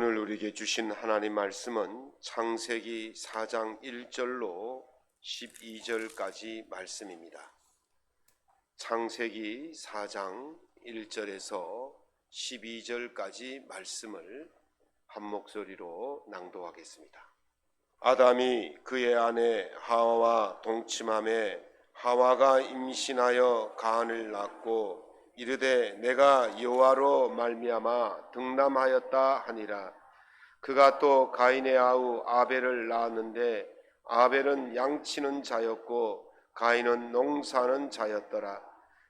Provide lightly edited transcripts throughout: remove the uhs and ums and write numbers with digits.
오늘 우리에게 주신 하나님 말씀은 창세기 4장 1절로 12절까지 말씀입니다. 창세기 4장 1절에서 12절까지 말씀을 한 목소리로 낭독하겠습니다. 아담이 그의 아내 하와와 동침함에 하와가 임신하여 가한을 낳고 이르되 내가 여호와로 말미암아 등남하였다 하니라. 그가 또 가인의 아우 아벨을 낳았는데 아벨은 양치는 자였고 가인은 농사하는 자였더라.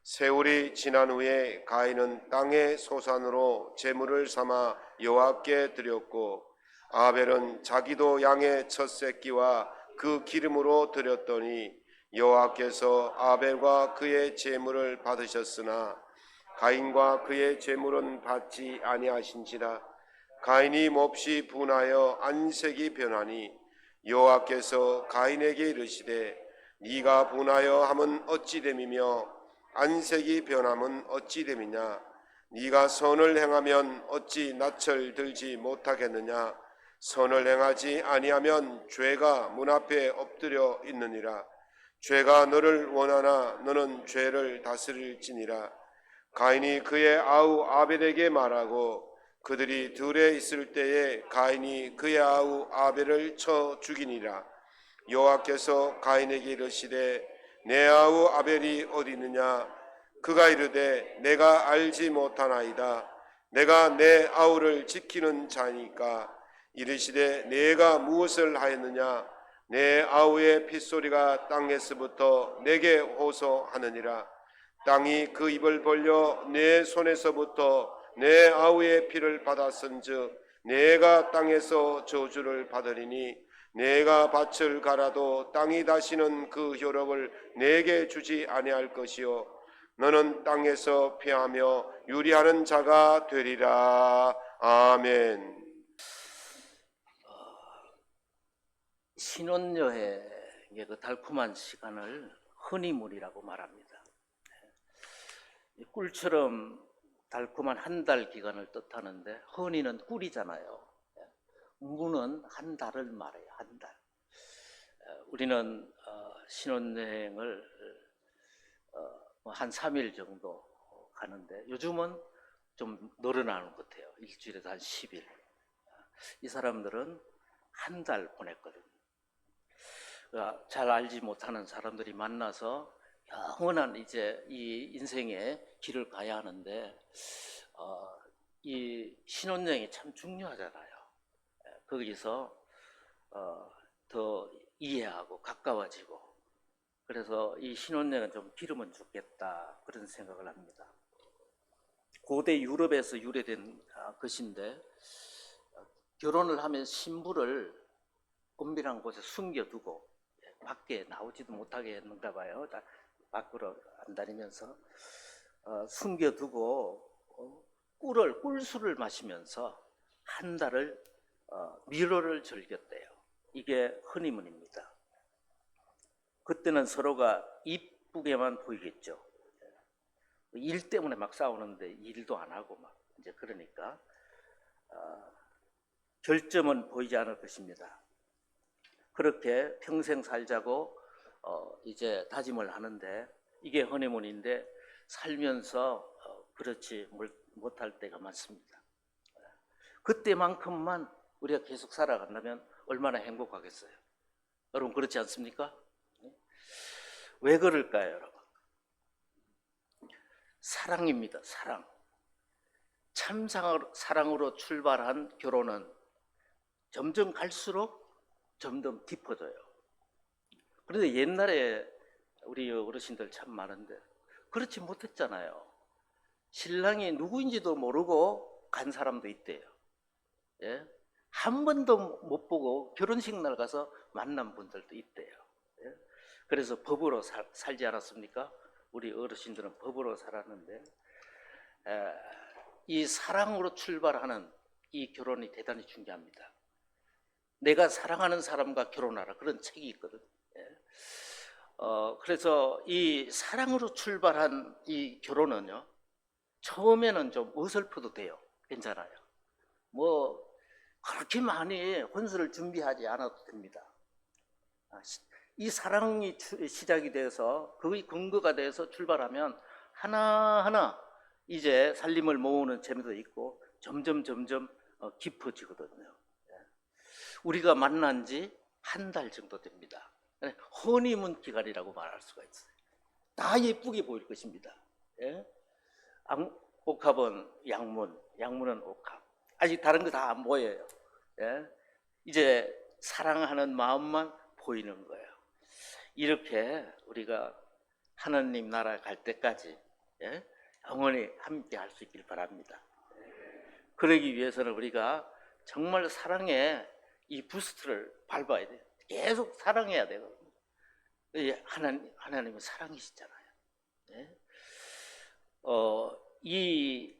세월이 지난 후에 가인은 땅의 소산으로 제물을 삼아 여호와께 드렸고 아벨은 자기도 양의 첫 새끼와 그 기름으로 드렸더니 여호와께서 아벨과 그의 제물을 받으셨으나 가인과 그의 제물은 받지 아니하신지라. 가인이 몹시 분하여 안색이 변하니 여호와께서 가인에게 이르시되 네가 분하여 함은 어찌 됨이며 안색이 변함은 어찌 됨이냐. 네가 선을 행하면 어찌 낯을 들지 못하겠느냐. 선을 행하지 아니하면 죄가 문 앞에 엎드려 있느니라. 죄가 너를 원하나 너는 죄를 다스릴지니라. 가인이 그의 아우 아벨에게 말하고 그들이 들에 있을 때에 가인이 그의 아우 아벨을 쳐 죽이니라. 여호와께서 가인에게 이르시되 내 아우 아벨이 어디 있느냐. 그가 이르되 내가 알지 못하나이다. 내가 내 아우를 지키는 자니까. 이르시되 내가 무엇을 하였느냐. 내 아우의 핏소리가 땅에서부터 내게 호소하느니라. 땅이 그 입을 벌려 내 손에서부터 내 아우의 피를 받았은즉 내가 땅에서 저주를 받으리니 내가 밭을 갈아도 땅이 다시는 그 효력을 내게 주지 아니할 것이요 너는 땅에서 피하며 유리하는 자가 되리라. 아멘. 신혼여행의 그 달콤한 시간을 허니문이라고 말합니다. 꿀처럼 달콤한 한 달 기간을 뜻하는데 허니는 꿀이잖아요. 문은 한 달을 말해요. 한 달. 우리는 신혼여행을 한 3일 정도 가는데 요즘은 좀 늘어나는 것 같아요. 일주일에도 한 10일. 이 사람들은 한 달 보냈거든요. 잘 알지 못하는 사람들이 만나서 영원한 이제 이 인생의 길을 가야 하는데 이 신혼여행이 참 중요하잖아요. 거기서 더 이해하고 가까워지고 그래서 이 신혼여행은 좀 기르면 좋겠다 그런 생각을 합니다. 고대 유럽에서 유래된 것인데 결혼을 하면 신부를 은밀한 곳에 숨겨두고 밖에 나오지도 못하게 했는가 봐요. 밖으로 안 다니면서 숨겨두고 꿀술을 마시면서 한 달을 미로를 즐겼대요. 이게 허니문입니다. 그때는 서로가 이쁘게만 보이겠죠. 일 때문에 막 싸우는데 일도 안 하고 막 이제 그러니까 결점은 보이지 않을 것입니다. 그렇게 평생 살자고 이제 다짐을 하는데 이게 허니문인데 살면서 그렇지 못할 때가 많습니다. 그때만큼만 우리가 계속 살아간다면 얼마나 행복하겠어요. 여러분 그렇지 않습니까? 왜 그럴까요, 여러분? 사랑입니다. 사랑. 참 사랑으로 출발한 결혼은 점점 갈수록 점점 깊어져요. 그런데 옛날에 우리 어르신들 참 많은데 그렇지 못했잖아요. 신랑이 누구인지도 모르고 간 사람도 있대요. 예? 한 번도 못 보고 결혼식 날 가서 만난 분들도 있대요. 예? 그래서 법으로 살지 않았습니까? 우리 어르신들은 법으로 살았는데 이 사랑으로 출발하는 이 결혼이 대단히 중요합니다. 내가 사랑하는 사람과 결혼하라 그런 책이 있거든. 그래서 이 사랑으로 출발한 이 결혼은요 처음에는 좀 어설퍼도 돼요. 괜찮아요. 뭐 그렇게 많이 혼수를 준비하지 않아도 됩니다. 이 사랑이 시작이 돼서 그의 근거가 돼서 출발하면 하나하나 이제 살림을 모으는 재미도 있고 점점 깊어지거든요. 우리가 만난 지 한 달 정도 됩니다. 허니문 기간이라고 말할 수가 있어요. 다 예쁘게 보일 것입니다. 옥합은 양문, 양문은 옥합. 아직 다른 거 다 안 보여요. 이제 사랑하는 마음만 보이는 거예요. 이렇게 우리가 하나님 나라 갈 때까지 영원히 함께 할 수 있길 바랍니다. 그러기 위해서는 우리가 정말 사랑의 이 부스트를 밟아야 돼요. 계속 사랑해야 되거든요. 하나님은 사랑이시잖아요. 이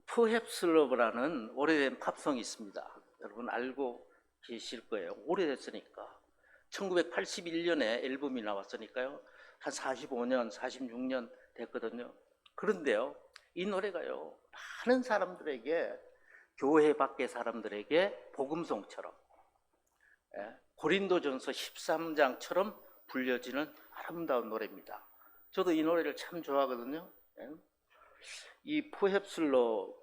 Perhaps Love라는 오래된 팝송이 있습니다. 여러분 알고 계실 거예요. 오래됐으니까. 1981년에 앨범이 나왔으니까요. 한 45년, 46년 됐거든요. 그런데요, 이 노래가요, 많은 사람들에게, 교회 밖의 사람들에게 복음송처럼, 고린도전서 13장처럼 불려지는 아름다운 노래입니다. 저도 이 노래를 참 좋아하거든요. 이 Perhaps Love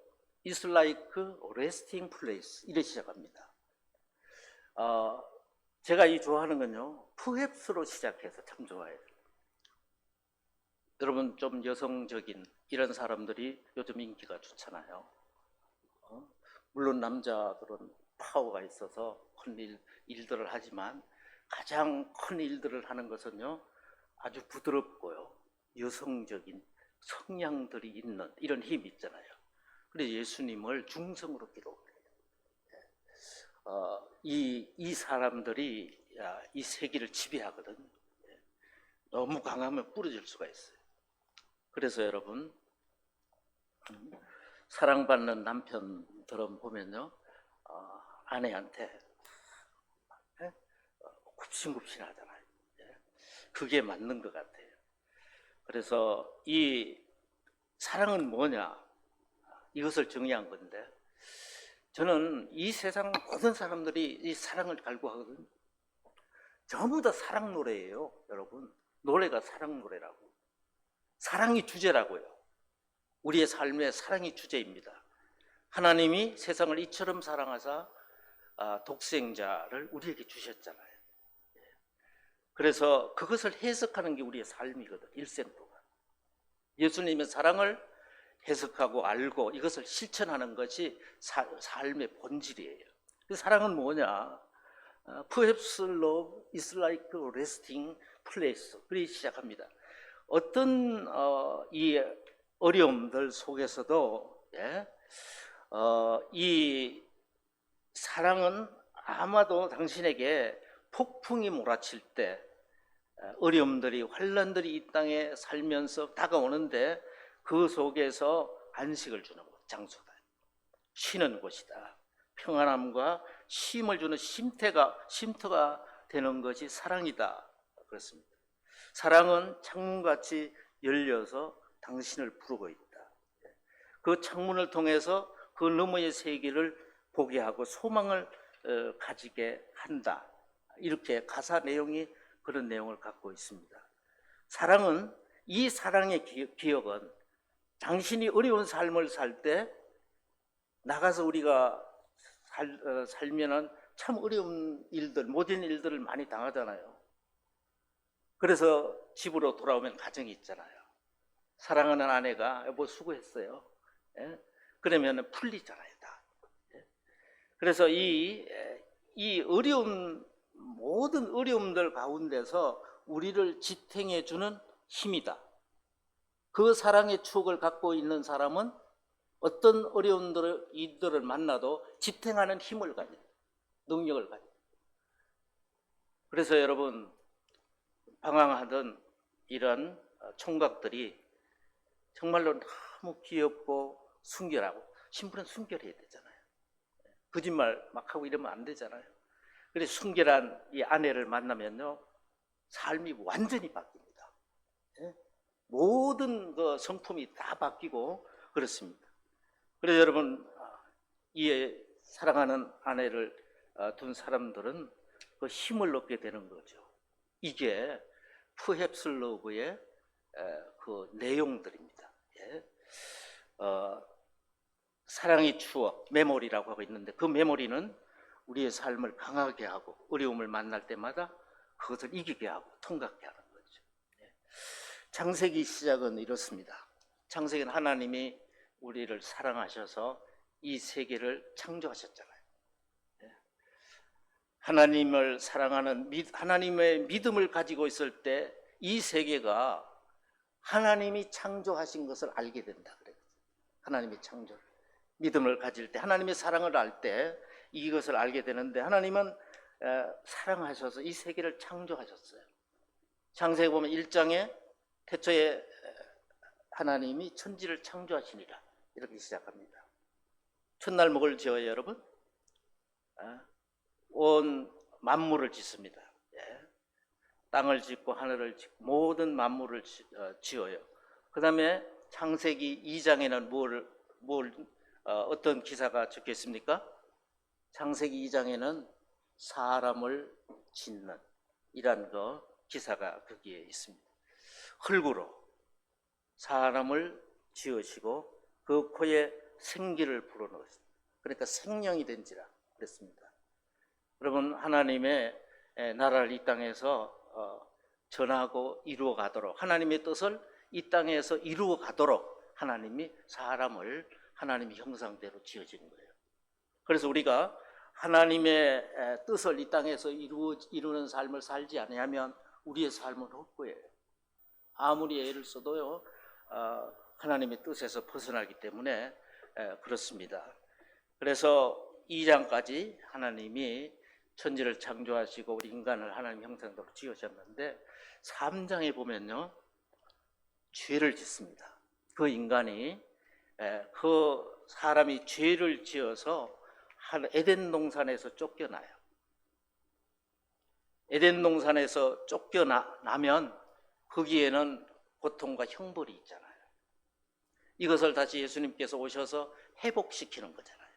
is like a resting place 이래 시작합니다. 제가 이 좋아하는 건요, Perhaps로 시작해서 참 좋아해요. 여러분 좀 여성적인 이런 사람들이 요즘 인기가 좋잖아요. 물론 남자들은 파워가 있어서 큰 일들을 하지만 가장 큰 일들을 하는 것은요, 아주 부드럽고요, 여성적인 성향들이 있는 이런 힘이 있잖아요. 그래서 예수님을 중성으로 기록해요. 이 사람들이 이 세계를 지배하거든. 너무 강하면 부러질 수가 있어요. 그래서 여러분, 사랑받는 남편들은 보면요, 아내한테 굽신굽신하잖아요. 그게 맞는 것 같아요. 그래서 이 사랑은 뭐냐, 이것을 정의한 건데, 저는 이 세상 모든 사람들이 이 사랑을 갈구하거든요. 전부 다 사랑 노래예요, 여러분. 노래가 사랑 노래라고. 사랑이 주제라고요. 우리의 삶의 사랑이 주제입니다. 하나님이 세상을 이처럼 사랑하사 독생자를 우리에게 주셨잖아요. 그래서 그것을 해석하는 게 우리의 삶이거든, 일생 동안. 예수님의 사랑을 해석하고 알고 이것을 실천하는 것이 삶의 본질이에요. 그 사랑은 뭐냐? Perhaps love is like a resting place. 그리 시작합니다. 어떤 이 어려움들 속에서도 이 사랑은 아마도 당신에게 폭풍이 몰아칠 때, 어려움들이, 환난들이 이 땅에 살면서 다가오는데 그 속에서 안식을 주는 곳, 장소다. 쉬는 곳이다. 평안함과 쉼을 주는 쉼터가 되는 것이 사랑이다. 그렇습니다. 사랑은 창문같이 열려서 당신을 부르고 있다. 그 창문을 통해서 그 너머의 세계를 보게 하고 소망을 가지게 한다. 이렇게 가사 내용이 그런 내용을 갖고 있습니다. 사랑은, 이 사랑의 기억은 당신이 어려운 삶을 살 때 나가서 우리가 살면은 참 어려운 일들, 모든 일들을 많이 당하잖아요. 그래서 집으로 돌아오면 가정이 있잖아요. 사랑하는 아내가 여보 수고했어요. 그러면 풀리잖아요, 다. 그래서 이 어려운, 모든 어려움들 가운데서 우리를 지탱해 주는 힘이다. 그 사랑의 추억을 갖고 있는 사람은 어떤 어려움들을 만나도 지탱하는 힘을 가져, 능력을 가져. 그래서 여러분, 방황하던 이런 총각들이 정말로 너무 귀엽고 순결하고, 신부는 순결해야 되잖아요. 거짓말 막 하고 이러면 안 되잖아요. 그래서 순결한 이 아내를 만나면요, 삶이 완전히 바뀝니다. 모든 그 성품이 다 바뀌고 그렇습니다. 그래서 여러분, 이 사랑하는 아내를 둔 사람들은 그 힘을 얻게 되는 거죠. 이게 Perhaps Love의 그 내용들입니다. 예. 사랑의 추억, 메모리라고 하고 있는데 그 메모리는 우리의 삶을 강하게 하고 어려움을 만날 때마다 그것을 이기게 하고 통과하게 하는 거죠. 예. 창세기 시작은 이렇습니다. 창세기는 하나님이 우리를 사랑하셔서 이 세계를 창조하셨잖아요. 예. 하나님을 사랑하는 하나님의 믿음을 가지고 있을 때 이 세계가 하나님이 창조하신 것을 알게 된다 그래요. 하나님의 창조를 믿음을 가질 때 하나님의 사랑을 알 때 이것을 알게 되는데 하나님은 사랑하셔서 이 세계를 창조하셨어요. 창세기 보면 1장에 태초에 하나님이 천지를 창조하시니라 이렇게 시작합니다. 첫날 목을 지어요 여러분. 온 만물을 짓습니다. 예. 땅을 짓고 하늘을 짓고 모든 만물을 지어요. 그 다음에 창세기 2장에는 어떤 기사가 적혀 있습니까? 창세기 2장에는 사람을 짓는 이란 기사가 거기에 있습니다. 흙으로 사람을 지으시고 그 코에 생기를 불어넣으셨습니다. 그러니까 생명이 된지라 그랬습니다. 여러분 하나님의 나라를 이 땅에서 전하고 이루어 가도록 하나님의 뜻을 이 땅에서 이루어 가도록 하나님이 사람을 하나님의 형상대로 지어진 거예요. 그래서 우리가 하나님의 뜻을 이 땅에서 이루는 삶을 살지 않으면 우리의 삶은 헛거예요. 아무리 애를 써도요 하나님의 뜻에서 벗어나기 때문에 그렇습니다. 그래서 2장까지 하나님이 천지를 창조하시고 우리 인간을 하나님 형상대로 지으셨는데 3장에 보면요 죄를 짓습니다. 그 인간이 그 사람이 죄를 지어서 에덴 동산에서 쫓겨나요. 에덴 동산에서 쫓겨나면 거기에는 고통과 형벌이 있잖아요. 이것을 다시 예수님께서 오셔서 회복시키는 거잖아요.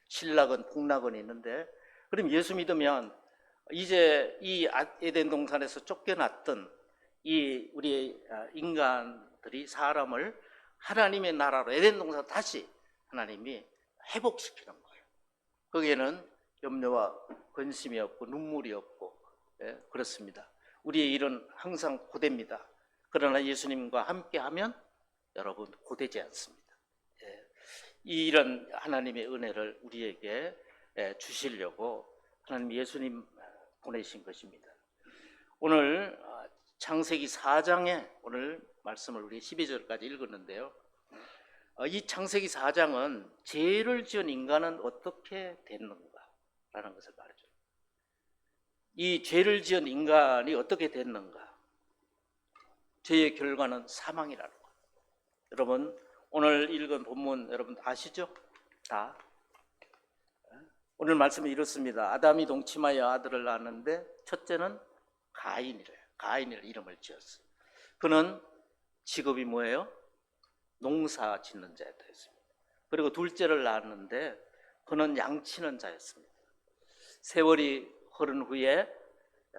신락은 복락은 있는데 그럼 예수 믿으면 이제 이 에덴 동산에서 쫓겨났던 이 우리 인간들이 사람을 하나님의 나라로 에덴 동산 다시 하나님이 회복시키는 거예요. 거기에는 염려와 근심이 없고 눈물이 없고 그렇습니다. 우리의 일은 항상 고됩니다. 그러나 예수님과 함께하면 여러분 고되지 않습니다. 이런 하나님의 은혜를 우리에게 주시려고 하나님 예수님 보내신 것입니다. 오늘 창세기 4장에 오늘 말씀을 우리 12절까지 읽었는데요. 이 창세기 4장은 죄를 지은 인간은 어떻게 됐는가라는 것을 말해줘요. 이 죄를 지은 인간이 어떻게 됐는가? 죄의 결과는 사망이라는 거예요. 여러분 오늘 읽은 본문 여러분 아시죠? 다. 오늘 말씀이 이렇습니다. 아담이 동침하여 아들을 낳았는데 첫째는 가인이래요. 가인이라는 이름을 지었어요. 그는 직업이 뭐예요? 농사 짓는 자였습니다. 그리고 둘째를 낳았는데 그는 양치는 자였습니다. 세월이 흐른 후에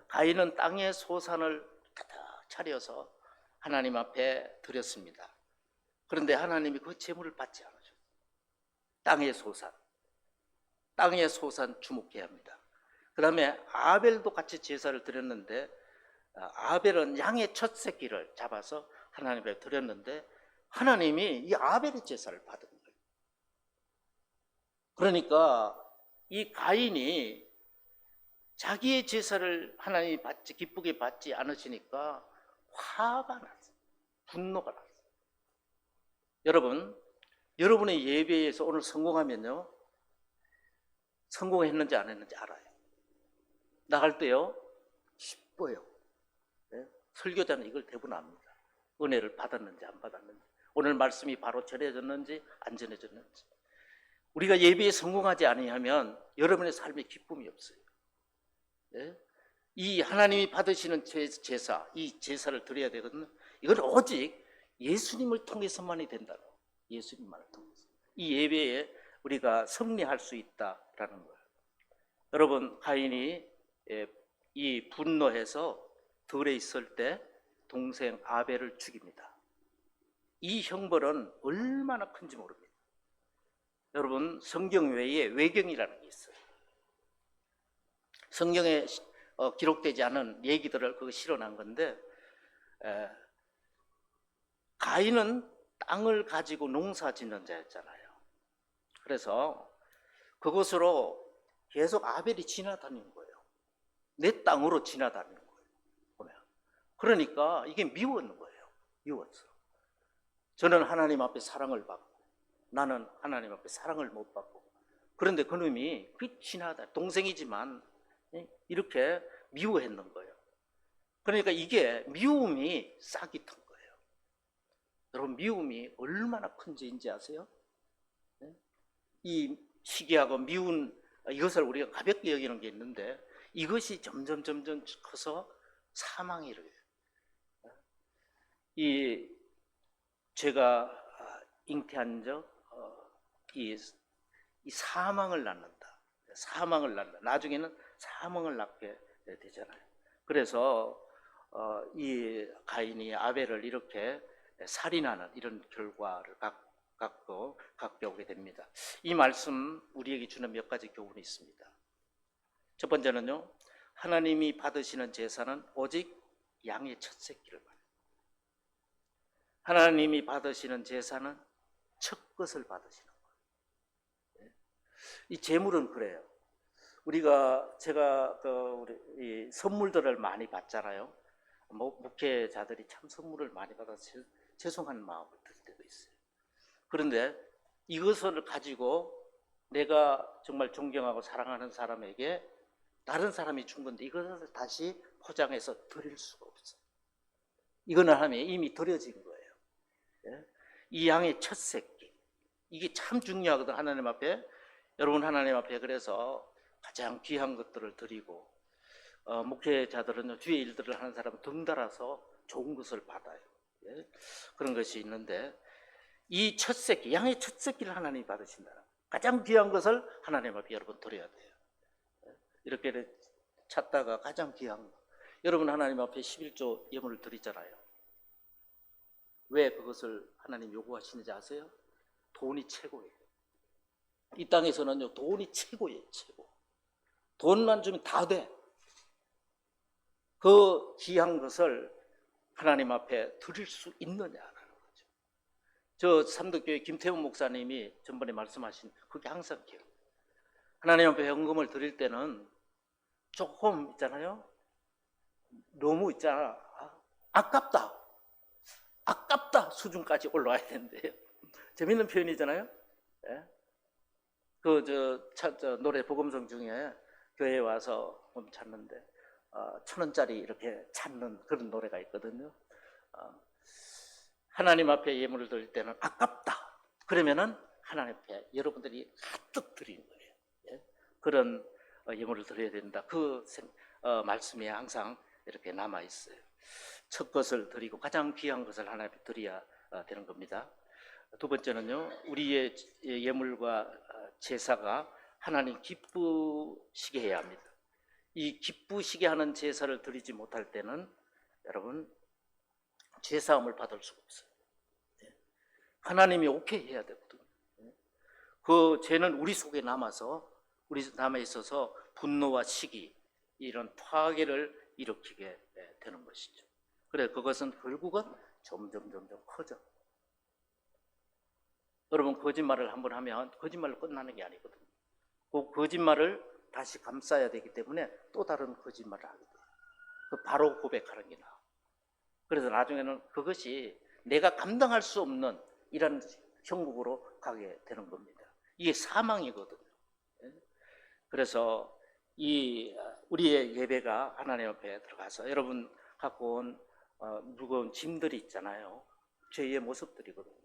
가인은 땅의 소산을 가득 차려서 하나님 앞에 드렸습니다. 그런데 하나님이 그 제물을 받지 않으셨어요. 땅의 소산 주목해야 합니다. 그 다음에 아벨도 같이 제사를 드렸는데 아벨은 양의 첫 새끼를 잡아서 하나님 앞에 드렸는데 하나님이 이 아벨의 제사를 받은 거예요. 그러니까 이 가인이 자기의 제사를 하나님이 기쁘게 받지 않으시니까 화가 났어요. 분노가 났어요. 여러분, 여러분의 예배에서 오늘 성공하면요, 성공했는지 안 했는지 알아요. 나갈 때요, 기뻐요. 네? 설교자는 이걸 대부분 압니다. 은혜를 받았는지 안 받았는지, 오늘 말씀이 바로 전해졌는지 안 전해졌는지. 우리가 예배에 성공하지 아니하면 여러분의 삶에 기쁨이 없어요. 네? 이 하나님이 받으시는 제사, 이 제사를 드려야 되거든요. 이건 오직 예수님을 통해서만이 된다고. 예수님만을 통해서. 이 예배에 우리가 승리할 수 있다라는 거예요. 여러분, 가인이 이 분노해서 들에 있을 때 동생 아벨을 죽입니다. 이 형벌은 얼마나 큰지 모릅니다. 여러분, 성경 외에 외경이라는 게 있어요. 성경에 기록되지 않은 얘기들을 그거 실어난 건데, 가인은 땅을 가지고 농사 짓는 자였잖아요. 그래서 그곳으로 계속 아벨이 지나다니는 거예요. 내 땅으로 지나다니는 거예요. 보면. 그러니까 이게 미웠는 거예요. 미웠어. 저는 하나님 앞에 사랑을 받고, 나는 하나님 앞에 사랑을 못 받고, 그런데 그놈이 그 지나다 동생이지만 이렇게 미워했는 거예요. 그러니까 이게 미움이 싹이 튼 거예요. 여러분, 미움이 얼마나 큰지인지 아세요? 이 시기하고 미운 이것을 우리가 가볍게 여기는 게 있는데, 이것이 점점 커서 사망이 이르게. 이 제가 잉태한 이 사망을 낳는다. 사망을 낳는다. 나중에는 사망을 낳게 되잖아요. 그래서 이 가인이 아벨을 이렇게 살인하는 이런 결과를 갖게 오게 됩니다. 이 말씀 우리에게 주는 몇 가지 교훈이 있습니다. 첫 번째는요, 하나님이 받으시는 제사는 오직 양의 첫 새끼를 받아요. 하나님이 받으시는 제사는 첫 것을 받으시는 거예요. 이 제물은 그래요. 제가 이 선물들을 많이 받잖아요. 목회자들이 참 선물을 많이 받아서 죄송한 마음을 들 때도 있어요. 그런데 이것을 가지고 내가 정말 존경하고 사랑하는 사람에게 다른 사람이 준 건데 이것을 다시 포장해서 드릴 수가 없어요. 이거는 하나님이 이미 드려진 거예요. 이 양의 첫 새끼, 이게 참 중요하거든. 하나님 앞에, 여러분, 하나님 앞에 그래서 가장 귀한 것들을 드리고, 목회자들은 주의 일들을 하는 사람은 덩달아서 좋은 것을 받아요. 그런 것이 있는데, 이 첫 새끼, 양의 첫 새끼를 하나님이 받으신다. 가장 귀한 것을 하나님 앞에 여러분 드려야 돼요. 이렇게 찾다가 가장 귀한 거, 여러분 하나님 앞에 11조 예물을 드리잖아요. 왜 그것을 하나님 요구하시는지 아세요? 돈이 최고예요. 이 땅에서는요, 돈이 최고예요. 최고. 돈만 주면 다 돼. 그 귀한 것을 하나님 앞에 드릴 수 있느냐라는 거죠. 저 삼덕교회 김태훈 목사님이 전번에 말씀하신 그게 항상 기억. 하나님 앞에 헌금을 드릴 때는 조금 있잖아요. 너무 있잖아. 아깝다 수준까지 올라와야 되는데요. 재밌는 표현이잖아요. 예? 노래 복음성 중에 교회에 와서 찾는데 1,000원짜리 이렇게 찾는 그런 노래가 있거든요. 하나님 앞에 예물을 드릴 때는 아깝다. 그러면은 하나님 앞에 여러분들이 가득 드리는 거예요. 예? 그런 예물을 드려야 된다. 그 말씀이 항상 이렇게 남아 있어요. 첫 것을 드리고 가장 귀한 것을 하나님께 드려야 되는 겁니다. 두 번째는요, 우리의 예물과 제사가 하나님 기쁘시게 해야 합니다. 이 기쁘시게 하는 제사를 드리지 못할 때는 여러분 죄사함을 받을 수가 없어요. 하나님이 오케이 해야 되거든요. 그 죄는 우리 속에 남아 있어서 분노와 시기, 이런 파괴를 일으키게 되는 것이죠. 그래, 그것은 결국은 점점 커져. 여러분, 거짓말을 한번 하면 거짓말로 끝나는 게 아니거든요. 그 거짓말을 다시 감싸야 되기 때문에 또 다른 거짓말을 하게 돼요. 바로 고백하는 게 나아. 그래서 나중에는 그것이 내가 감당할 수 없는 이런 형국으로 가게 되는 겁니다. 이게 사망이거든요. 그래서 우리의 예배가 하나님 앞에 들어가서 여러분 갖고 온 무거운 짐들이 있잖아요. 죄의 모습들이거든요.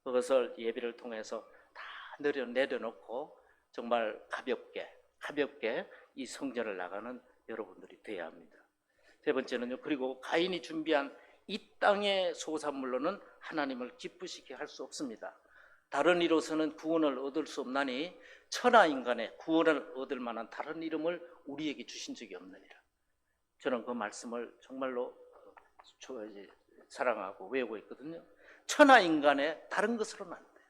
그것을 예배를 통해서 다 내려놓고 정말 가볍게 이 성전을 나가는 여러분들이 되어야 합니다. 세 번째는요, 그리고 가인이 준비한 이 땅의 소산물로는 하나님을 기쁘시게 할 수 없습니다. 다른 이로서는 구원을 얻을 수 없나니 천하 인간의 구원을 얻을 만한 다른 이름을 우리에게 주신 적이 없느니라. 저는 그 말씀을 정말로 사랑하고 외우고 있거든요. 천하 인간의 다른 것으로는 안 돼요.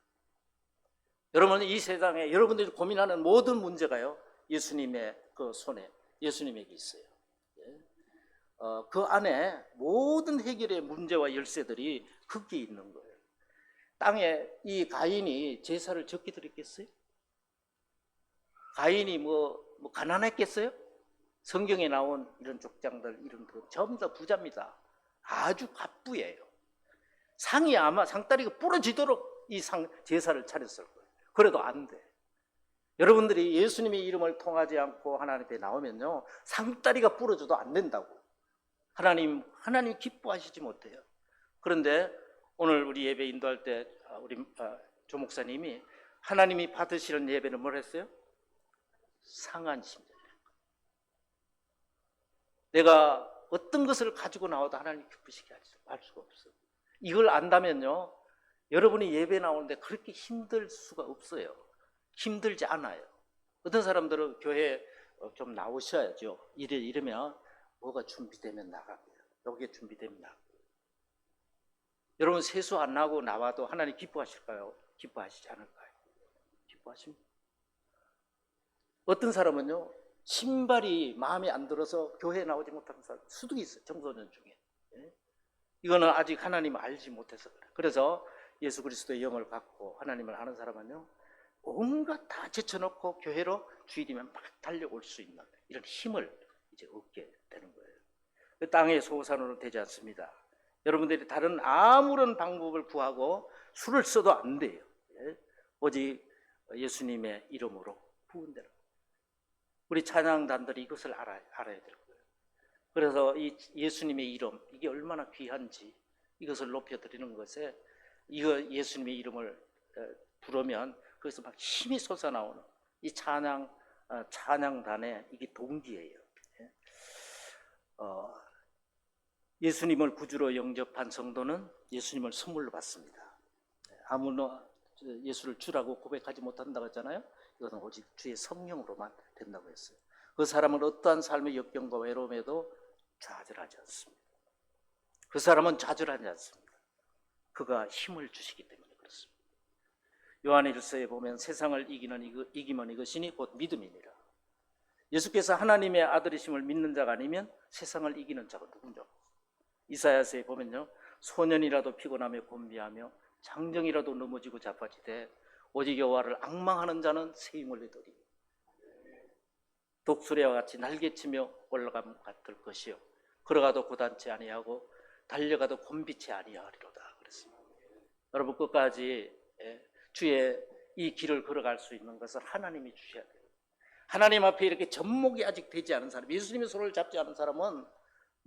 여러분, 이 세상에 여러분들이 고민하는 모든 문제가요, 예수님의 그 손에, 예수님에게 있어요. 그 안에 모든 해결의 문제와 열쇠들이 거기에 있는 거예요. 땅에 이 가인이 제사를 적게 드렸겠어요? 가인이 뭐 가난했겠어요? 성경에 나온 이런 족장들, 이런 거 전부 다 부자입니다. 아주 갑부예요. 상다리가 부러지도록 이 제사를 차렸을 거예요. 그래도 안 돼. 여러분들이 예수님의 이름을 통하지 않고 하나님 앞에 나오면요, 상다리가 부러져도 안 된다고. 하나님 기뻐하시지 못해요. 그런데 오늘 우리 예배 인도할 때 우리 조 목사님이 하나님이 받으시는 예배는 뭘 했어요? 상한 심정. 내가 어떤 것을 가지고 나와도 하나님 기쁘시게 할 수가 없어요. 이걸 안다면요, 여러분이 예배 나오는데 그렇게 힘들 수가 없어요. 힘들지 않아요. 어떤 사람들은 교회에 좀 나오셔야죠. 이러면 뭐가 준비되면 나가고요. 여기에 준비되면 나가고요. 여러분, 세수 안 나고 나와도 하나님 기뻐하실까요? 기뻐하시지 않을까요? 기뻐하십니다. 어떤 사람은요, 신발이 마음에 안 들어서 교회에 나오지 못하는 사람 수도 있어요. 청소년 중에. 이거는 아직 하나님을 알지 못해서 그래요. 그래서 예수 그리스도의 영을 갖고 하나님을 아는 사람은요, 온갖 다 제쳐놓고 교회로 주일이면 막 달려올 수 있는 이런 힘을 이제 얻게 되는 거예요. 땅의 소산으로 되지 않습니다. 여러분들이 다른 아무런 방법을 구하고 수를 써도 안 돼요. 오직 예수님의 이름으로 구원되는 거예요. 우리 찬양단들이 이것을 알아야 될 거예요. 그래서 이 예수님의 이름, 이게 얼마나 귀한지 이것을 높여드리는 것에, 이거 예수님의 이름을 부르면 거기서 막 힘이 솟아나오는 이 찬양단의 이게 동기예요. 예수님을 구주로 영접한 성도는 예수님을 선물로 받습니다. 아무나 예수를 주라고 고백하지 못한다고 했잖아요. 이것은 오직 주의 성령으로만 된다고 했어요. 그 사람은 어떠한 삶의 역경과 외로움에도 좌절하지 않습니다. 그 사람은 좌절하지 않습니다. 그가 힘을 주시기 때문에 그렇습니다. 요한일서에 보면 세상을 이기면 이것이니 곧 믿음이니라. 예수께서 하나님의 아들이심을 믿는 자가 아니면 세상을 이기는 자가 누군가. 이사야서에 보면요, 소년이라도 피곤하며 곤비하며 장정이라도 넘어지고 자빠지되 오직 여호와를 앙망하는 자는 새 힘을 얻으리. 독수리와 같이 날개치며 올라감 같을 것이요 걸어가도 고단치 아니하고 달려가도 곤비치 아니하리로다 그랬습니다. 여러분, 끝까지 주의 이 길을 걸어갈 수 있는 것을 하나님이 주셔야 돼요. 하나님 앞에 이렇게 접목이 아직 되지 않은 사람, 예수님의 손을 잡지 않은 사람은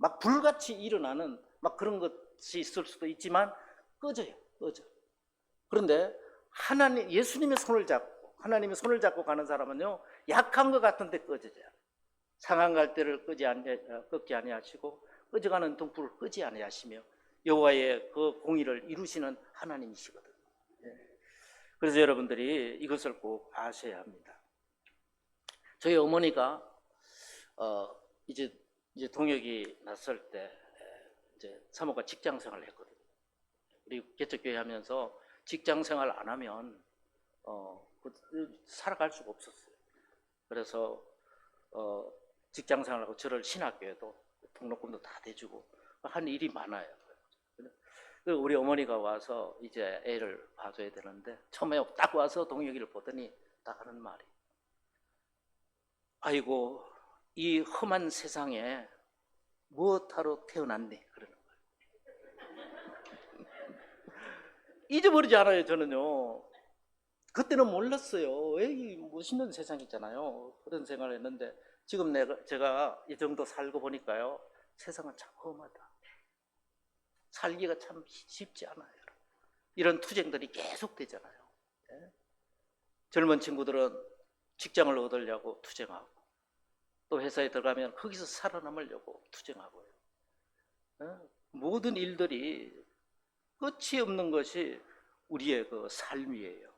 막 불같이 일어나는 막 그런 것이 있을 수도 있지만 꺼져. 그런데 예수님의 손을 잡고 하나님의 손을 잡고 가는 사람은요, 약한 것 같은데 꺼져져요. 상한 갈대를 꺾지 아니하시고 꺼져가는 등불을 끄지 아니하시며 여호와의 그 공의를 이루시는 하나님이시거든요. 그래서 여러분들이 이것을 꼭 아셔야 합니다. 저희 어머니가 이제 동역이 났을 때 이제 사모가 직장 생활을 했거든요. 우리 개척교회 하면서 직장 생활 안 하면 살아갈 수가 없었어요. 그래서 직장 생활하고 저를 신학교에도 등록금도 다 대주고 한 일이 많아요. 우리 어머니가 와서 이제 애를 봐줘야 되는데 처음에 딱 와서 동혁이를 보더니 딱 하는 말이, 아이고 이 험한 세상에 무엇하러 태어났니? 그러는 거예요. 잊어버리지 않아요. 저는요, 그때는 몰랐어요. 이 멋있는 세상이잖아요. 그런 생각을 했는데 지금 제가 이 정도 살고 보니까요, 세상은 참 험하다. 살기가 참 쉽지 않아요. 이런 투쟁들이 계속 되잖아요. 젊은 친구들은 직장을 얻으려고 투쟁하고 또 회사에 들어가면 거기서 살아남으려고 투쟁하고요. 모든 일들이 끝이 없는 것이 우리의 그 삶이에요.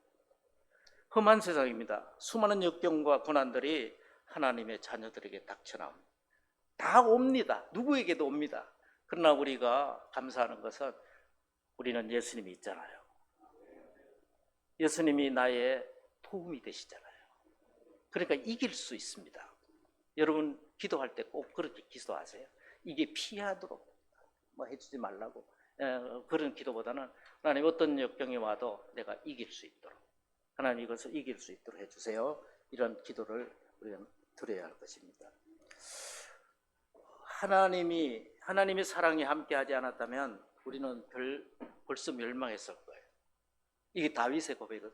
험한 세상입니다. 수많은 역경과 고난들이 하나님의 자녀들에게 닥쳐나옵니다. 다 옵니다. 누구에게도 옵니다. 그러나 우리가 감사하는 것은 우리는 예수님이 있잖아요. 예수님이 나의 도움이 되시잖아요. 그러니까 이길 수 있습니다. 여러분 기도할 때 꼭 그렇게 기도하세요. 이게 피하도록 뭐 해주지 말라고 그런 기도보다는 하나님 어떤 역경이 와도 내가 이길 수 있도록 하나님 이것을 이길 수 있도록 해주세요. 이런 기도를 우리가 드려야 할 것입니다. 하나님의 사랑이 함께하지 않았다면 우리는 벌써 멸망했을 거예요. 이게 다윗의 고백은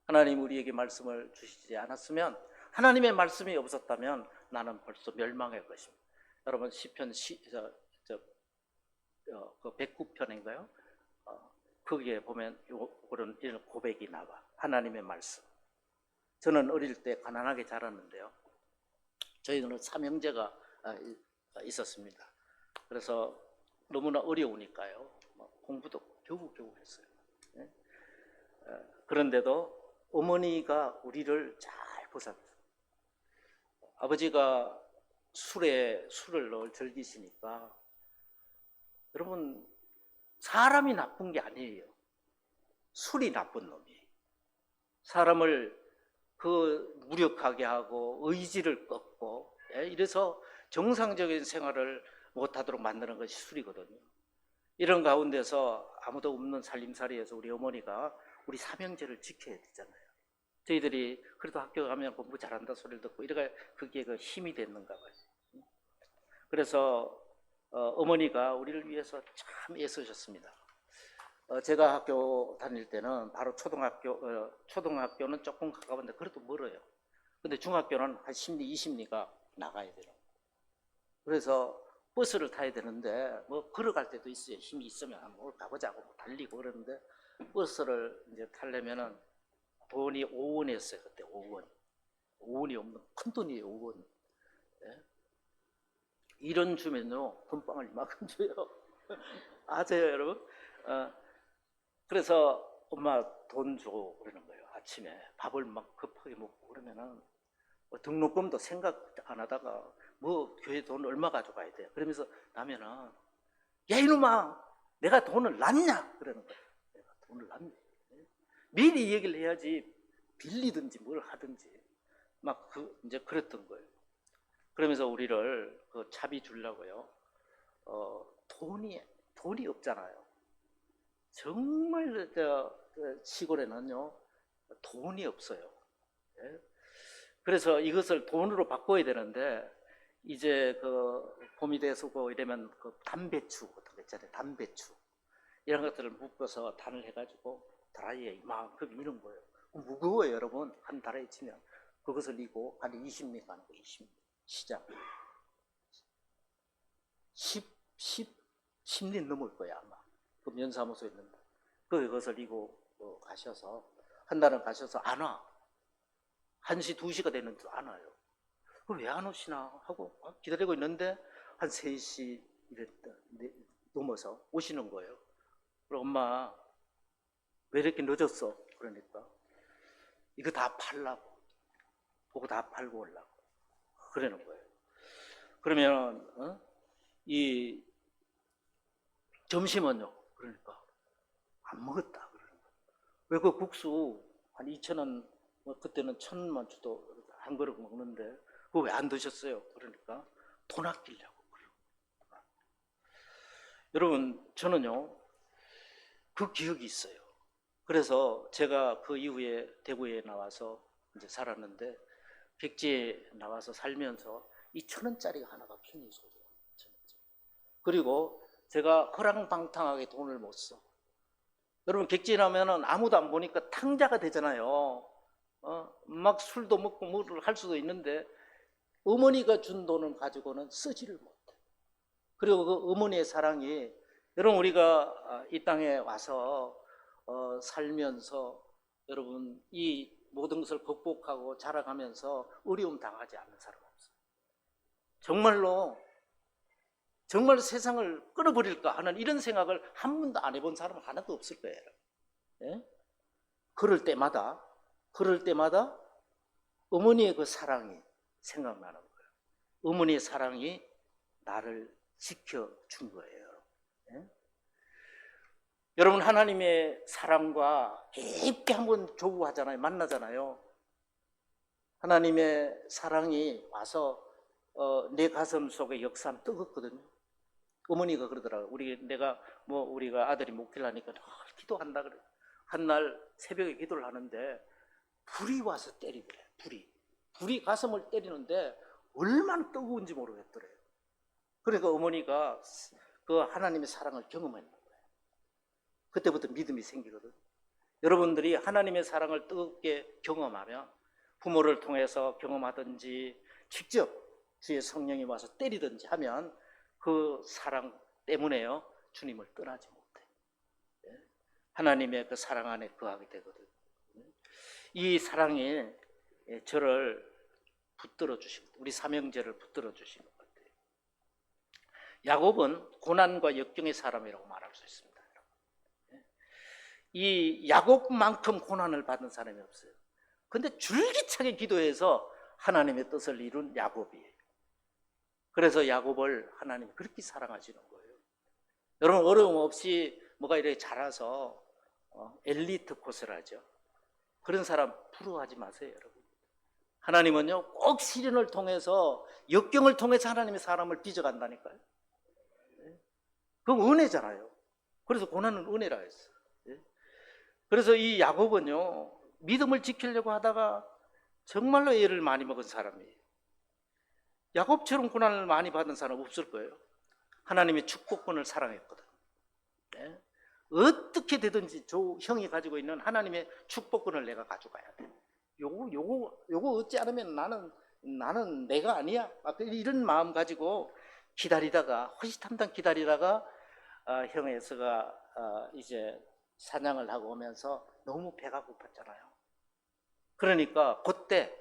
하나님 우리에게 말씀을 주시지 않았으면 하나님의 말씀이 없었다면 나는 벌써 멸망할 것입니다. 여러분 시편 그 109편인가요? 거기에 보면 이런 고백이 나와. 하나님의 말씀. 저는 어릴 때 가난하게 자랐는데요. 저희는 삼형제가 있었습니다. 그래서 너무나 어려우니까요. 공부도 겨우겨우 했어요. 그런데도 어머니가 우리를 잘 보살폈어요. 아버지가 술을 늘 즐기시니까 여러분 사람이 나쁜 게 아니에요. 술이 나쁜 놈이에요. 사람을 무력하게 하고 의지를 꺾고 이래서 정상적인 생활을 못하도록 만드는 것이 술이거든요. 이런 가운데서 아무도 없는 살림살이에서 우리 어머니가 우리 삼형제를 지켜야 되잖아요. 저희들이 그래도 학교 가면 공부 잘한다 소리를 듣고 이래가 그게 그 힘이 됐는가 봐요. 그래서 어머니가 우리를 위해서 참 애쓰셨습니다. 제가 학교 다닐 때는 바로 초등학교는 조금 가까운데 그래도 멀어요. 근데 중학교는 한 10리, 20리가 나가야 돼요. 그래서 버스를 타야 되는데 뭐 걸어갈 때도 있어요. 힘이 있으면 뭘 가보자고 달리고 그러는데 버스를 이제 타려면은 돈이 5원이었어요. 그때 5원. 5원이 없는 큰 돈이에요. 5원. 네? 1원 주면요 돈방울 이만큼 줘요. 아세요 여러분? 그래서 엄마 돈 주고 그러는 거예요. 아침에 밥을 막 급하게 먹고 그러면은 등록금도 생각 안 하다가 뭐 교회 돈 얼마 가져가야 돼. 그러면서 나면은 야 이놈아 내가 돈을 놨냐 그러는 거예요. 내가 돈을 놨네. 미리 얘기를 해야지 빌리든지 뭘 하든지 막 이제 그랬던 거예요. 그러면서 우리를 그 차비 주려고요. 돈이 없잖아요. 정말 시골에는요 돈이 없어요. 그래서 이것을 돈으로 바꿔야 되는데 이제 그 봄이 돼서고 이러면 그 담배추 같은 거 있잖아요. 담배추 이런 것들을 묶어서 단을 해가지고 다라이에 이만큼 이는 거예요. 무거워요 여러분. 한 다라이 치면 그것을 이고 한 20리 가는 거예요. 20리 시작 10리 넘을 거야 아마. 그 면사무소에 있는데 그것을 이고 가셔서 한 달은 가셔서 안 와. 1시 2시가 됐는데도 안 와요. 왜 안 오시나 하고 기다리고 있는데 한 3시 넘어서 오시는 거예요. 그럼 엄마 왜 이렇게 늦었어? 그러니까 이거 다 팔라고 보고 다 팔고 오려고 그러는 거예요. 그러면 이 점심은요? 그러니까 안 먹었다 그러는 거예요. 왜 그 국수 한 2,000원 그때는 1,000원만 주도 한 그릇 먹는데 그거 왜 안 드셨어요? 그러니까 돈 아끼려고 그러는 거예요. 여러분 저는요 그 기억이 있어요. 그래서 제가 그 이후에 대구에 나와서 이제 살았는데 백지에 나와서 살면서 이 1,000원짜리가 하나가 굉장히 소중해요. 그리고 제가 허랑방탕하게 돈을 못 써. 여러분 객지에 나면은 아무도 안 보니까 탕자가 되잖아요. 막 술도 먹고 뭐를 할 수도 있는데 어머니가 준 돈을 가지고는 쓰지를 못해. 그리고 그 어머니의 사랑이 여러분 우리가 이 땅에 와서 살면서 여러분 이 모든 것을 극복하고 자라가면서 어려움 당하지 않는 사람 없어요. 정말 세상을 끊어버릴까 하는 이런 생각을 한 번도 안 해본 사람은 하나도 없을 거예요. 예? 그럴 때마다 어머니의 그 사랑이 생각나는 거예요. 어머니의 사랑이 나를 지켜준 거예요. 예? 여러분, 하나님의 사랑과 깊게 한번 조우하잖아요. 만나잖아요. 하나님의 사랑이 와서 내 가슴 속에 역사하면 뜨겁거든요. 어머니가 그러더라고요. 우리가 아들이 목회를 하니까 기도한다 그래. 한날 새벽에 기도를 하는데 불이 와서 때리더래. 불이 가슴을 때리는데 얼마나 뜨거운지 모르겠더래요. 그러니까 어머니가 그 하나님의 사랑을 경험했는 거예요. 그때부터 믿음이 생기거든. 여러분들이 하나님의 사랑을 뜨겁게 경험하면 부모를 통해서 경험하든지 직접 주의 성령이 와서 때리든지 하면 그 사랑 때문에요 주님을 떠나지 못해. 하나님의 그 사랑 안에 거하게 되거든. 이 사랑이 저를 붙들어 주신, 우리 삼형제를 붙들어 주신 것 같아요. 야곱은 고난과 역경의 사람이라고 말할 수 있습니다. 이 야곱만큼 고난을 받은 사람이 없어요. 근데 줄기차게 기도해서 하나님의 뜻을 이룬 야곱이에요. 그래서 야곱을 하나님이 그렇게 사랑하시는 거예요. 여러분, 어려움 없이 뭐가 이렇게 자라서 엘리트 코스를 하죠. 그런 사람 부러워하지 마세요, 여러분. 하나님은요 꼭 시련을 통해서, 역경을 통해서 하나님의 사람을 빚어간다니까요. 그건 은혜잖아요. 그래서 고난은 은혜라 했어요. 그래서 이 야곱은요 믿음을 지키려고 하다가 정말로 애를 많이 먹은 사람이에요. 야곱처럼 고난을 많이 받은 사람 없을 거예요. 하나님의 축복권을 사랑했거든. 네? 어떻게 되든지 형이 가지고 있는 하나님의 축복권을 내가 가져가야 돼. 요거 얻지 않으면 나는 내가 아니야. 이런 마음 가지고 기다리다가, 호시탐탐 기다리다가 형 에서가 이제 사냥을 하고 오면서 너무 배가 고팠잖아요. 그러니까 그때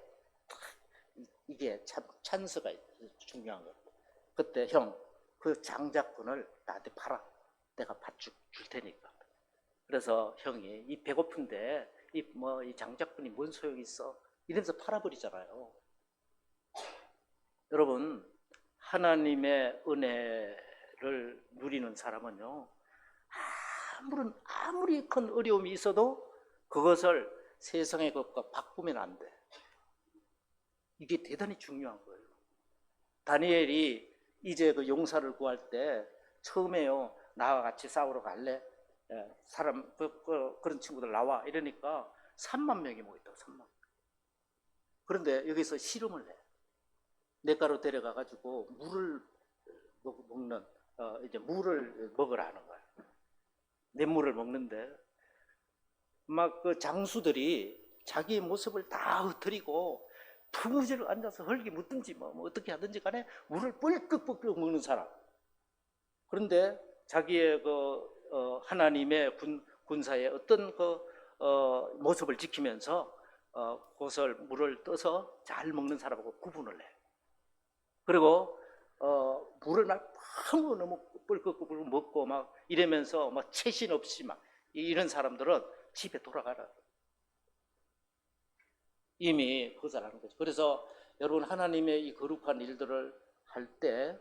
이게 참 찬스가 중요한 거예요. 그때 형, 그 장작분을 나한테 팔아. 내가 줄 테니까. 그래서 형이 이 배고픈데 이 장작분이 뭔 소용이 있어? 이러면서 팔아버리잖아요. 여러분, 하나님의 은혜를 누리는 사람은요, 아무리 큰 어려움이 있어도 그것을 세상의 것과 바꾸면 안 돼. 이게 대단히 중요한 거예요. 다니엘이 이제 그 용사를 구할 때 처음에요, 나와 같이 싸우러 갈래? 사람 그런 친구들 나와 이러니까 3만 명이 모였다고. 3만 명. 그런데 여기서 실험을 해. 냇가로 데려가 가지고 물을 먹는 이제 물을 먹으라 하는 거야. 냇물을 먹는데 막 그 장수들이 자기의 모습을 다 흐트리고 푸무지를 앉아서 흙이 묻든지 뭐 어떻게 하든지 간에 물을 뿔끗뿔끗 먹는 사람. 그런데 자기의 하나님의 군사의 어떤 모습을 지키면서 그것을 물을 떠서 잘 먹는 사람하고 구분을 해. 그리고 물을 막 너무 뿔끗뿔끗 먹고 막 이러면서 막 채신 없이 막 이런 사람들은 집에 돌아가라. 이미 거절하는 거죠. 그래서 여러분, 하나님의 이 거룩한 일들을 할 때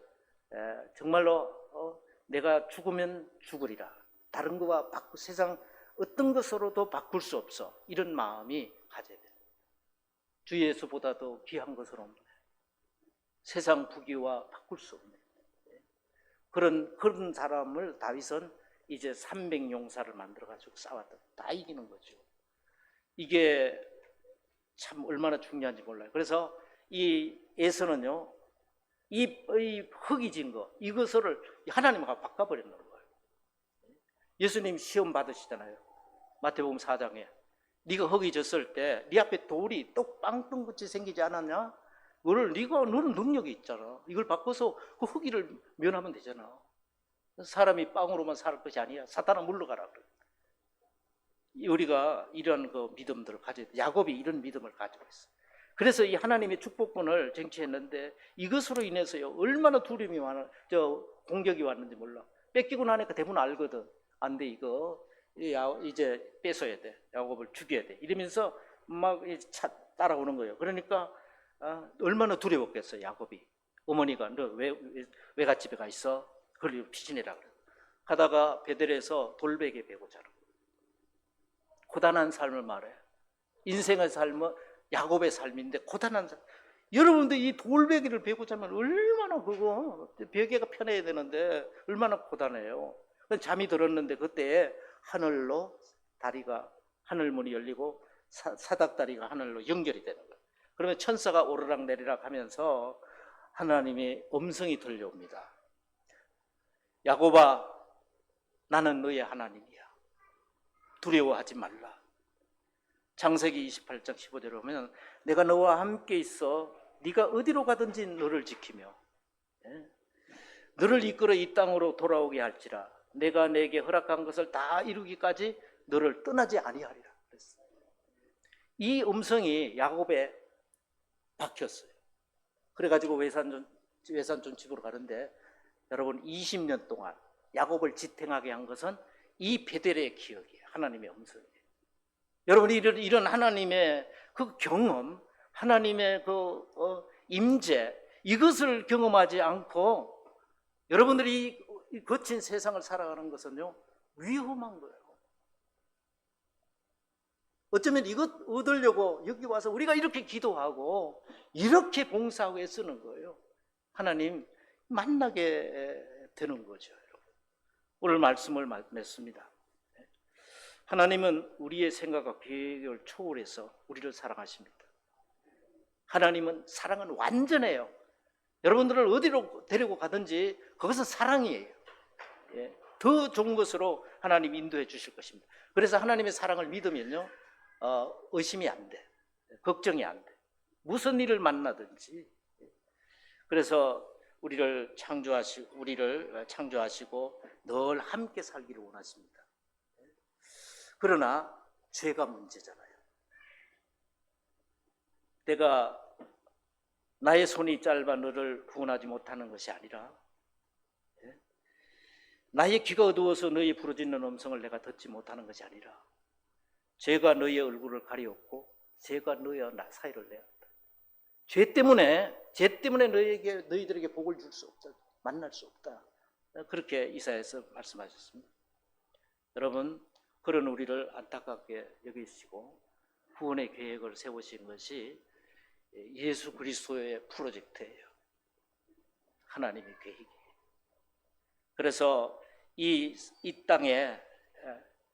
정말로 내가 죽으면 죽으리라. 다른 거와 세상 어떤 것으로도 바꿀 수 없어. 이런 마음이 가져야 돼요. 주 예수보다도 귀한 것은 없네. 세상 부귀와 바꿀 수 없네. 그런 사람을 다윗은 이제 300용사를 만들어가지고 싸웠다. 다 이기는 거죠. 이게 참 얼마나 중요한지 몰라요. 그래서 이 에서는요, 이 흙이 진 거, 이것을 하나님과 바꿔버리는 거예요. 예수님 시험 받으시잖아요. 마태복음 4장에. 네가 흙이 졌을 때 네 앞에 돌이 똑 빵뚱같이 생기지 않았냐? 너는 능력이 있잖아. 이걸 바꿔서 그 흙이를 면하면 되잖아. 사람이 빵으로만 살 것이 아니야. 사탄아 물러가라. 우리가 이런 그 믿음들을 가져야 돼. 야곱이 이런 믿음을 가지고 있어. 그래서 이 하나님의 축복권을 쟁취했는데 이것으로 인해서요 얼마나 두려움이 공격이 왔는지 몰라. 뺏기고 나니까 대부분 알거든. 안 돼, 이거 이제 뺏어야 돼. 야곱을 죽여야 돼. 이러면서 막 따라오는 거예요. 그러니까 얼마나 두려웠겠어요, 야곱이. 어머니가 너 왜 외갓집에 가 있어? 그걸 피신해라 그래. 가다가 베델에서 돌베개 베고 자라. 고단한 삶을 말해. 인생의 삶은 야곱의 삶인데 고단한 삶. 여러분들 이 돌베개를 베고 자면 얼마나 그거 베개가 편해야 되는데 얼마나 고단해요. 잠이 들었는데 그때 하늘로 다리가 하늘문이 열리고 사닥다리가 하늘로 연결이 되는 거예요. 그러면 천사가 오르락 내리락 하면서 하나님의 음성이 들려옵니다. 야곱아, 나는 너의 하나님이야. 두려워하지 말라. 창세기 28장 15절에 보면 내가 너와 함께 있어 네가 어디로 가든지 너를 지키며 너를 이끌어 이 땅으로 돌아오게 할지라 내가 내게 허락한 것을 다 이루기까지 너를 떠나지 아니하리라 그랬어요. 이 음성이 야곱에 박혔어요. 그래가지고 외산촌 집으로 가는데 여러분 20년 동안 야곱을 지탱하게 한 것은 이 베델의 기억이에요. 하나님의 음성이에요. 여러분 이런 하나님의 그 경험, 하나님의 그 임재 이것을 경험하지 않고 여러분들이 이 거친 세상을 살아가는 것은요 위험한 거예요. 어쩌면 이것 얻으려고 여기 와서 우리가 이렇게 기도하고 이렇게 봉사하고 애쓰는 거예요. 하나님 만나게 되는 거죠. 여러분. 오늘 말씀을 맺습니다. 하나님은 우리의 생각과 계획을 초월해서 우리를 사랑하십니다. 하나님은 사랑은 완전해요. 여러분들을 어디로 데리고 가든지 그것은 사랑이에요. 더 좋은 것으로 하나님 인도해 주실 것입니다. 그래서 하나님의 사랑을 믿으면요 의심이 안 돼. 걱정이 안 돼. 무슨 일을 만나든지. 그래서 우리를 창조하시고 늘 함께 살기를 원하십니다. 그러나 죄가 문제잖아요. 내가 나의 손이 짧아 너를 구원하지 못하는 것이 아니라 나의 귀가 어두워서 너희 부르짖는 음성을 내가 듣지 못하는 것이 아니라 죄가 너희의 얼굴을 가리웠고 죄가 너희와 나 사이를 내었다. 죄 때문에 너희들에게 복을 줄 수 없다. 만날 수 없다. 그렇게 이사야에서 말씀하셨습니다. 여러분 그런 우리를 안타깝게 여기시고 구원의 계획을 세우신 것이 예수 그리스도의 프로젝트예요. 하나님의 계획이에요. 그래서 이 땅에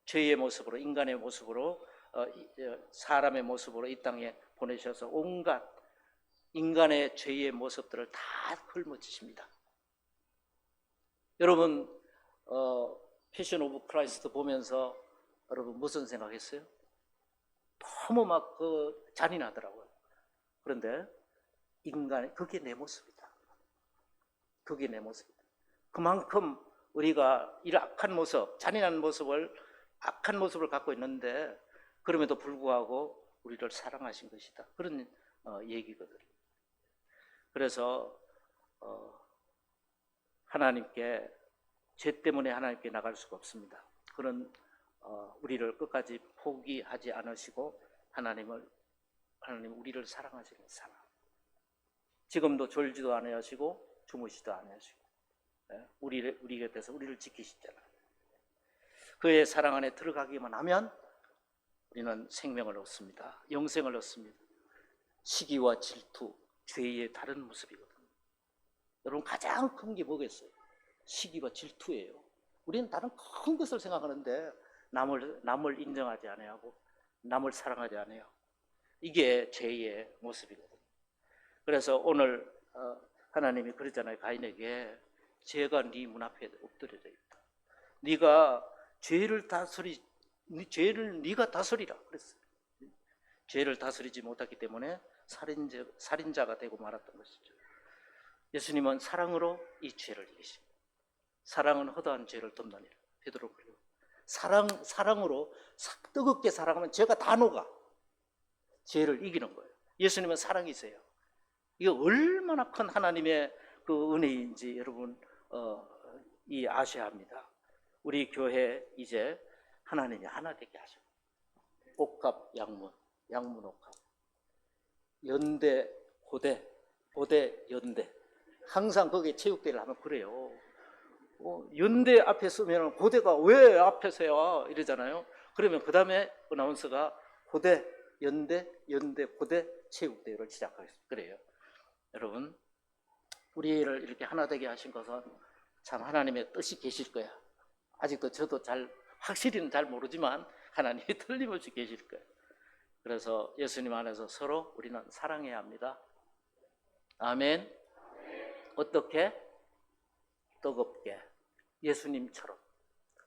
죄의 모습으로 인간의 모습으로 사람의 모습으로 이 땅에 보내셔서 온갖 인간의 죄의 모습들을 다 짊어지십니다. 여러분 패션 오브 크라이스트 보면서 여러분 무슨 생각했어요? 너무 막 잔인하더라고요. 그런데 그게 내 모습이다. 그게 내 모습이다. 그만큼 우리가 이 악한 모습, 잔인한 악한 모습을 갖고 있는데 그럼에도 불구하고 우리를 사랑하신 것이다. 그런 얘기거든요. 그래서 하나님께 죄 때문에 하나님께 나갈 수가 없습니다. 그런 우리를 끝까지 포기하지 않으시고 하나님 우리를 사랑하시는 사랑. 지금도 졸지도 아니하시고 주무시도 아니하시고 우리 곁에서 우리를 지키시잖아요. 그의 사랑 안에 들어가기만 하면 우리는 생명을 얻습니다. 영생을 얻습니다. 시기와 질투, 죄의 다른 모습이거든요. 여러분 가장 큰 게 뭐겠어요? 시기와 질투예요. 우리는 다른 큰 것을 생각하는데 남을 인정하지 않아하고 남을 사랑하지 않아요. 이게 죄의 모습이거든요. 그래서 오늘 하나님이 그러잖아요. 가인에게 죄가 네 문 앞에 엎드려져 있다. 네가 죄를 네가 다스리라 그랬어요. 죄를 다스리지 못했기 때문에 살인자가 되고 말았던 것이죠. 예수님은 사랑으로 이 죄를 이기십니다. 사랑은 허다한 죄를 덮느니라. 베드로가 사랑으로 뜨겁게 사랑하면 죄가 다 녹아. 죄를 이기는 거예요. 예수님은 사랑이세요. 이게 얼마나 큰 하나님의 그 은혜인지 여러분 아셔야 합니다. 우리 교회 이제 하나님이 하나 되게 하셔. 옥합 양문, 양문 옥합. 연대 고대, 고대 연대. 항상 거기에 체육대회를 하면 그래요. 연대 앞에 쓰면 고대가 왜 앞에 서야 이러잖아요. 그러면 그 다음에 어나운서가 고대, 연대, 연대, 고대 체육대회를 시작하겠습니다. 그래요. 여러분, 우리를 이렇게 하나 되게 하신 것은 참 하나님의 뜻이 계실 거야. 아직도 저도 확실히는 잘 모르지만 하나님이 틀림없이 계실 거예요. 그래서 예수님 안에서 서로 우리는 사랑해야 합니다. 아멘. 어떻게? 뜨겁게 예수님처럼.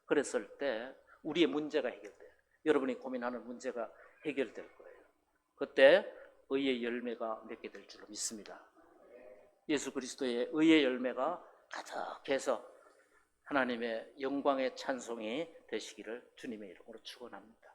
그랬을 때 우리의 문제가 해결돼요. 여러분이 고민하는 문제가 해결될 거예요. 그때 의의 열매가 맺게 될 줄로 믿습니다. 예수 그리스도의 의의 열매가 가득해서 하나님의 영광의 찬송이 되시기를 주님의 이름으로 축원합니다.